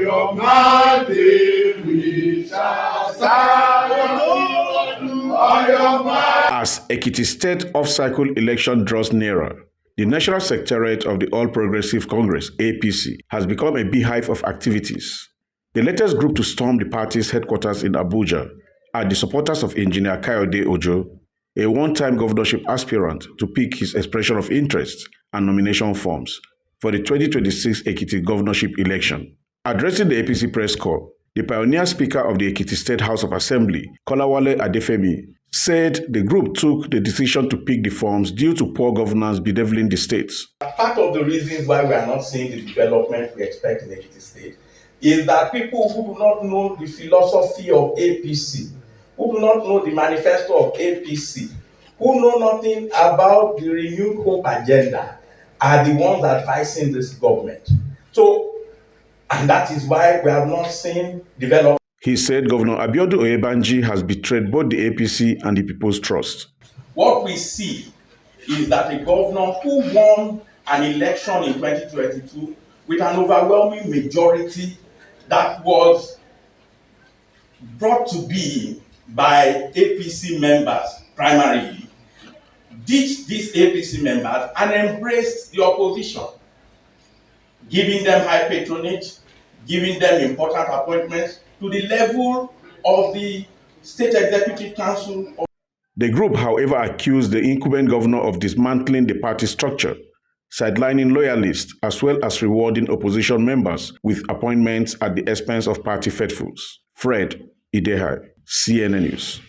your mandate we shall serve. As Ekiti State off-cycle election draws nearer, the National Secretariat of the All Progressive Congress, APC, has become a beehive of activities. The latest group to storm the party's headquarters in Abuja are the supporters of Engineer Kayode Ojo, a one-time governorship aspirant, to pick his expression of interest and nomination forms for the 2026 Ekiti governorship election. Addressing the APC press corps, the pioneer speaker of the Ekiti State House of Assembly, Kolawole Adefemi, said the group took the decision to pick the forms due to poor governance bedevilling the states. Part of the reasons why we are not seeing the development we expect in Ekiti State is that people who do not know the philosophy of APC, who do not know the manifesto of APC, who know nothing about the renewed hope agenda, are the ones advising this government. And that is why we have not seen development. He said Governor Biodun Oyebanji has betrayed both the APC and the people's trust. What we see is that a governor who won an election in 2022 with an overwhelming majority that was brought to be by APC members primarily, ditched these APC members and embraced the opposition, giving them high patronage, giving them important appointments to the level of the State Executive Council. The group, however, accused the incumbent governor of dismantling the party structure, sidelining loyalists, as well as rewarding opposition members with appointments at the expense of party faithfuls. Fred Ideha, CNN News.